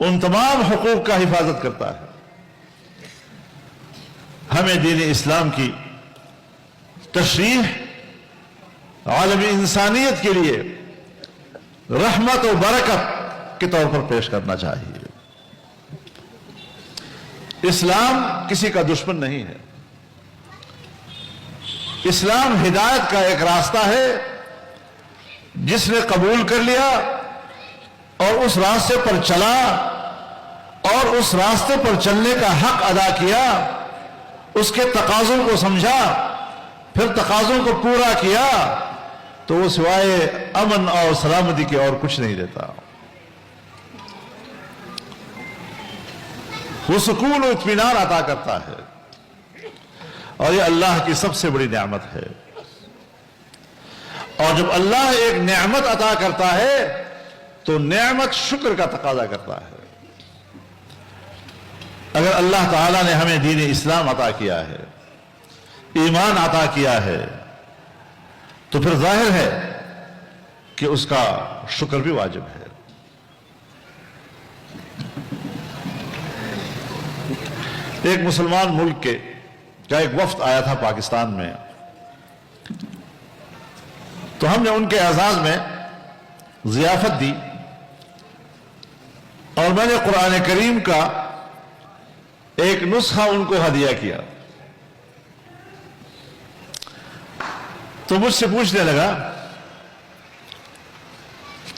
ان تمام حقوق کا حفاظت کرتا ہے۔ ہمیں دین اسلام کی تشریح عالمی انسانیت کے لیے رحمت و برکت کے طور پر پیش کرنا چاہیے۔ اسلام کسی کا دشمن نہیں ہے۔ اسلام ہدایت کا ایک راستہ ہے، جس نے قبول کر لیا اور اس راستے پر چلا اور اس راستے پر چلنے کا حق ادا کیا، اس کے تقاضوں کو سمجھا، پھر تقاضوں کو پورا کیا، تو وہ سوائے امن اور سلامتی کے اور کچھ نہیں دیتا۔ وہ سکون و اطمینان عطا کرتا ہے، اور یہ اللہ کی سب سے بڑی نعمت ہے۔ اور جب اللہ ایک نعمت عطا کرتا ہے تو نعمت شکر کا تقاضا کرتا ہے۔ اگر اللہ تعالیٰ نے ہمیں دین اسلام عطا کیا ہے، ایمان عطا کیا ہے، تو پھر ظاہر ہے کہ اس کا شکر بھی واجب ہے۔ ایک مسلمان ملک کا ایک وفد آیا تھا پاکستان میں، تو ہم نے ان کے اعزاز میں ضیافت دی، اور میں نے قرآن کریم کا ایک نسخہ ان کو ہدیہ کیا۔ تو مجھ سے پوچھنے لگا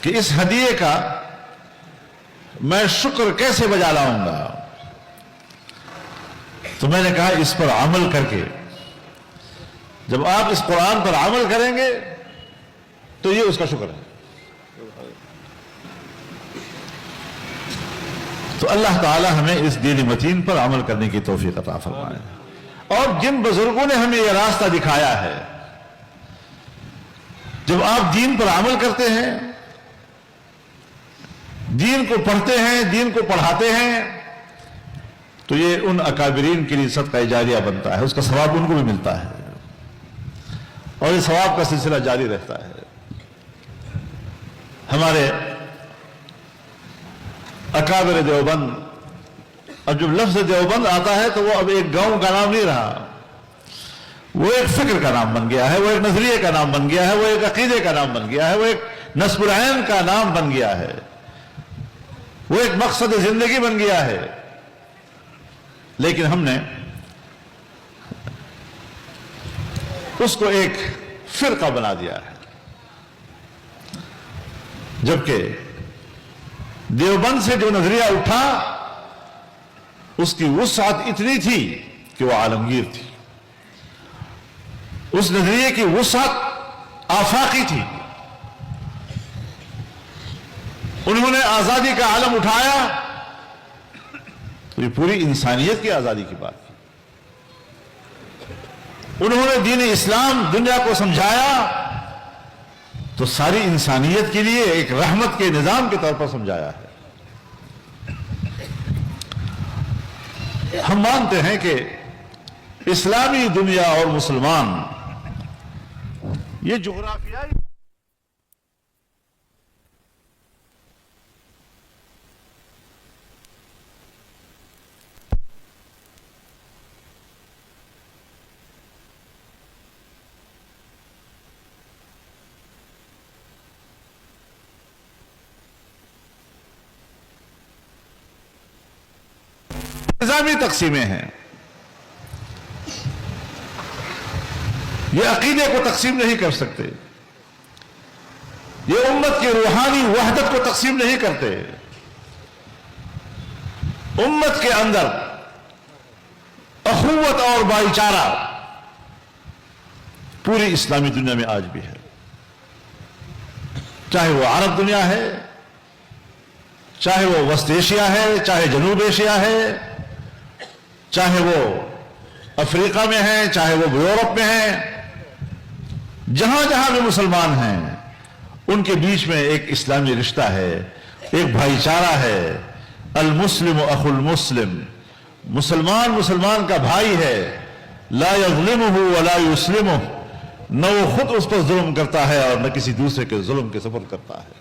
کہ اس ہدیے کا میں شکر کیسے بجا لاؤں گا؟ تو میں نے کہا اس پر عمل کر کے، جب آپ اس قرآن پر عمل کریں گے تو یہ اس کا شکر ہے۔ تو اللہ تعالی ہمیں اس دین متین پر عمل کرنے کی توفیق عطا فرمائے۔ اور جن بزرگوں نے ہمیں یہ راستہ دکھایا ہے، جب آپ دین پر عمل کرتے ہیں، دین کو پڑھتے ہیں، دین کو پڑھاتے ہیں، تو یہ ان اکابرین کے لیے صدقہ جاریہ بنتا ہے، اس کا ثواب ان کو بھی ملتا ہے، اور یہ ثواب کا سلسلہ جاری رہتا ہے۔ ہمارے اکابر دیوبند، اب جب لفظ دیوبند آتا ہے تو وہ اب ایک گاؤں کا نام نہیں رہا، وہ ایک فکر کا نام بن گیا ہے، وہ ایک نظریے کا نام بن گیا ہے، وہ ایک عقیدے کا نام بن گیا ہے، وہ ایک نصب العین کا نام بن گیا ہے، وہ ایک مقصد زندگی بن گیا ہے۔ لیکن ہم نے اس کو ایک فرقہ بنا دیا ہے، جبکہ دیوبند سے جو نظریہ اٹھا اس کی وسعت اتنی تھی کہ وہ عالمگیر تھی، اس نظریے کی وسعت آفاقی تھی۔ انہوں نے آزادی کا علم اٹھایا تو یہ پوری انسانیت کی آزادی کی بات کی۔ انہوں نے دین اسلام دنیا کو سمجھایا تو ساری انسانیت کے لیے ایک رحمت کے نظام کے طور پر سمجھایا ہے۔ ہم مانتے ہیں کہ اسلامی دنیا اور مسلمان یہ جغرافیائی نظامی تقسیمیں ہیں، یہ عقیدے کو تقسیم نہیں کر سکتے، یہ امت کی روحانی وحدت کو تقسیم نہیں کرتے۔ امت کے اندر اخوت اور بھائی چارہ پوری اسلامی دنیا میں آج بھی ہے، چاہے وہ عرب دنیا ہے، چاہے وہ وسط ایشیا ہے، چاہے جنوب ایشیا ہے، چاہے وہ افریقہ میں ہیں، چاہے وہ یورپ میں ہیں، جہاں جہاں بھی مسلمان ہیں ان کے بیچ میں ایک اسلامی رشتہ ہے، ایک بھائی چارہ ہے۔ المسلم اخو المسلم، مسلمان مسلمان کا بھائی ہے، لا یظلمہ ولا یسلمہ، نہ وہ خود اس پر ظلم کرتا ہے اور نہ کسی دوسرے کے ظلم کے سبب کرتا ہے۔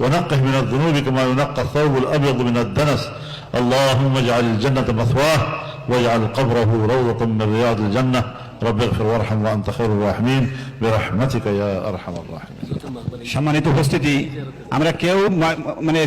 ونقه من الذنوب كما ينقى الثوب الأبيض من الدنس. اللهم اجعل الجنة مثواه واجعل قبره روضة من رياض الجنة. رب اغفر وارحم وأنت خير الراحمين برحمتك يا أرحم الراحمين. সম্মানিত উপস্থিতি, আমরা কেউ মানে